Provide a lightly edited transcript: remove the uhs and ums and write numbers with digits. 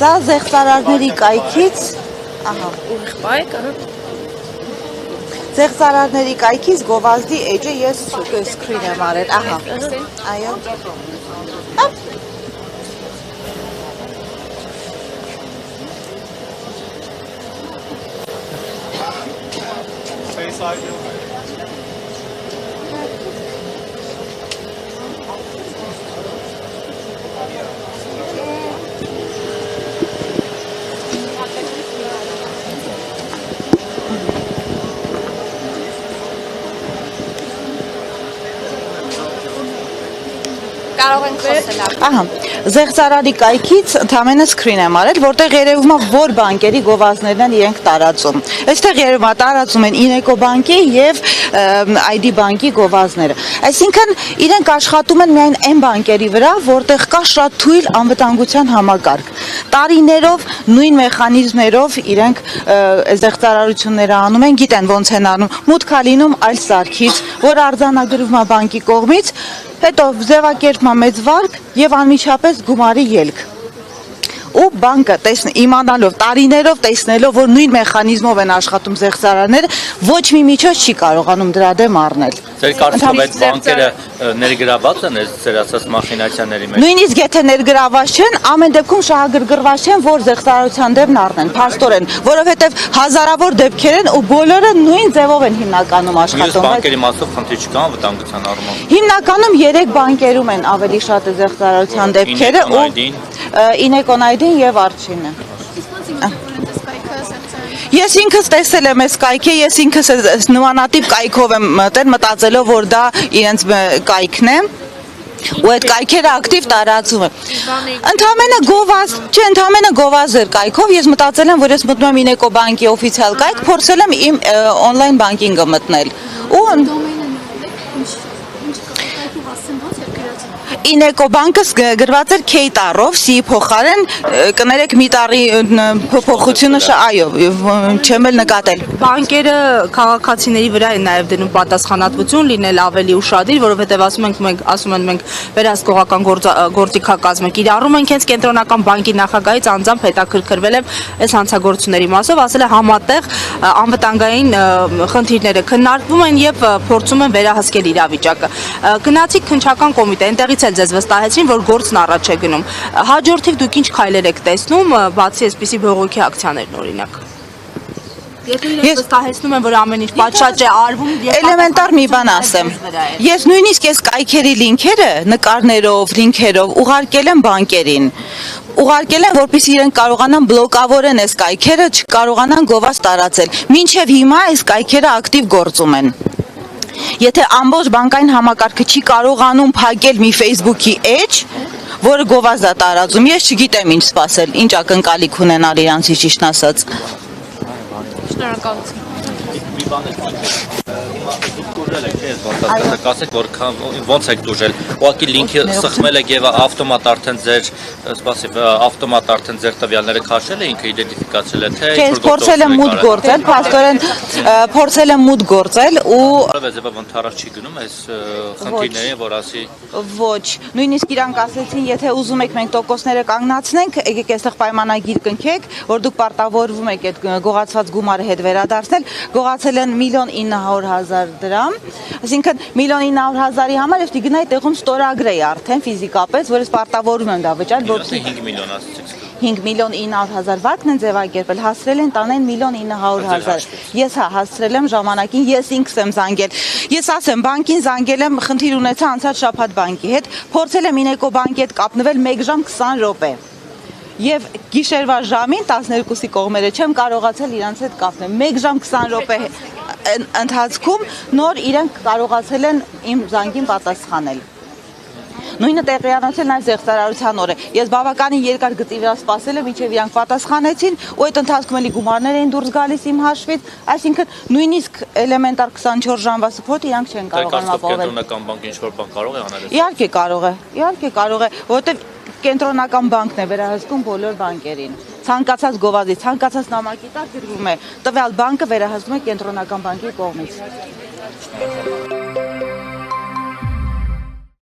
Սա զեղծարարների կայքից, Ուղիղ բայ կարա։ Զեղծարարների կայքից գովազդի էջը ես սկրին եմ արել, այո։ Կարող ենք խոսել։ Զեղծարարի կայքից ընդամենը սկրին եմ արել, որտեղ երևում է որ բանկերի գովազդներն են իրենք տարածում։ Այստեղ երևում է տարածում են Ineco բանկի եւ ID բանկի գովազդները։ Այսինքն իրենք աշխատում են միայն այն բանկերի վրա, որտեղ կա շատ թույլ անվտանգության համակարգ։ Տարիներով նույն մեխանիզմներով իրենք զեղծարարությունները անում են, գիտեն ոնց են անում։ Մուտք լինում այլ սարքից, որ արձանագրվում է բանկի կողմից, հետո ձևակերպում է մեծ վարկ եւ անմիջապես գումարի ելք։ Ու բանկը իմանալով, տարիներով տեսնելով, որ նույն մեխանիզմով են աշխատում զեղծարարները, ոչ մի միջոց չի կարողանում դրա դեմ առնել։ Ձեր կարծիքով այդ բանկերը ներգրաված են ձեր ասած մախինացիաների մեջ։ Նույնիսկ եթե ներգրաված չեն, ամեն դեպքում շահագրգռված չեն, որ զեղծարարության դեմ առնեն, փաստորեն, որովհետև հազարավոր դեպքեր են ու բոլորը նույն ձևով են հիմնականում աշխատում։ Մյուս բանկերի մասով խնդիր չկա անվտանգության առումով։ Հիմնականում 3 բանկերում են ավելի շատ զեղծարարության դեպքերը ու Ineco-ն ID-ն եւ Archine։ Ես ինքս տեսել եմ այս կայքը, ես ինքս նմանատիպ կայքով եմ մտածելով, որ դա իրենց կայքն է, ու այդ կայքերը ակտիվ տարածում են։ Ընդամենը գովազդ էր կայքով, ես մտածել եմ, որ ես մտնում եմ Ineco բանկի օֆիցիալ կայք, փորձել եմ իմ օնլայն բանկինգը մտնել։ Ու Ineco բանկը գրված էր K տառով, C փոխարեն, կներեք մի տառի փոփոխությունը, այո, չեմ էլ նկատել։ Բանկերը քաղաքացիների վրա են նաև դնում պատասխանատվություն լինել ավելի ուշադիր, որովհետև ասում են մենք վերահսկողական գործիքակազմ կիրառում ենք հենց կենտրոնական բանկի նախագահից անձամբ հետաքրքրվել եմ այս հանցագործությունների մասով, ասել է համատեղ անվտանգային խնդիրները քննարկվում են եւ փորձում են վերահսկել իրավիճակը։ Գնացիք քննչական կոմիտե, այնտեղից էլ ձեզ վստահեցին, որ գործն առաջ է գնում։ Հաջորդիվ դուք ինչ քայլեր եք տեսնում, բացի այսպիսի բողոքի ակցիաներն օրինակ։ Ես վստահեցնում եմ, որ ամեն ինչ պատշաճ է արվում եւ էլեմենտար մի բան ասեմ։ Ես նույնիսկ այս կայքերի լինքերը նկարներով, լինքերով ուղարկել եմ բանկերին։ Ուղարկել եմ, որպեսզի իրենք կարողանան բլոկավորեն այս կայքերը, չկարողանան գովազդ տարածել։ Մինչև հիմա այս կայքերը ակտիվ գործում են։ Եթե ամբողջ բանկային համակարգը չի կարողանում փակել մի Facebook-ի էջ, որը գովազդ է տարածում, ես չգիտեմ ինչ սպասել, ինչ ակնկալիք ունենալ իրանցի ճիշտն ասած։ Շնորհակալություն։ Մի բան է, կասեք, որ ոնց եք դուժել, ուղղակի լինքի սխմել եք եւ ավտոմատ արդեն ձեր տվյալները քաշել է, ինքը իդենտիֆիկացել է, թե Ես փորձել եմ մուտք գործել, փաստորեն փորձել եմ մուտք գործել ու ձևով ընդառաջ չի գնում այս խնդիրներին, որ ասի ոչ, նույնիսկ իրանք ասեցին, եթե ուզում եք մենք տոկոսները կանգնացնենք, եկեք այստեղ պայմանագիր կնքեք, որ դուք պարտավորվում եք այդ գողացված գումարը հետ վերադարձնել, գողացել են 1.900.000 դրամ, այսինքն 1.900.000-ի համար ես գնայի տեղում ստորագրեի արդեն ֆիզիկապես, որ ես պարտավորում եմ դա վճարել, որպեսզի 5 միլիոն ասացիք։ 5.900.000 վարկն են ձևակերպել, հասցրել են տանեն 1.900.000։ Ես հասցրել եմ ժամանակին, ես ինքս եմ զանգել։ Ես ասեմ, բանկին զանգել եմ, խնդիր ունեցա անցած շաբաթ բանկի հետ, փորձել եմ Ineco բանկի հետ կապնվել 1 ժամ 20 րոպե։ Եվ գիշերվա ժամին 12-ի կողմերը չեմ կարողացել իրանց հետ կապնել։ 1 ժամ 20 րոպե ընթացքում նոր իրենք կարողացել են իմ զանգին պատասխանել։ Նույնը տեղիանացել նաև զեղծարարության օրը։ Ես բավականին երկար գծի վրա սպասել եմ, մինչև իրանք պատասխանեցին, ու այդ ընթացքում էլի գումարներ էին դուրս գալիս իմ հաշվից, այսինքն նույնիսկ էլեմենտար 24 ժամվա սփոթ իրանք չեն կարողանում ապահովել։ Կենտրոնական բանկը ինչ-որ բան կարող է անել։ Իհարկե կարող է, որովհետև կենտրոնական բանկն է վերահսկում բոլոր բանկերին։ Ցանկացած գովազդի, ցանկացած նամակի տակ գրվում է, տվյալ բանկը վերահսկում է կենտրոնական բանկի կողմից։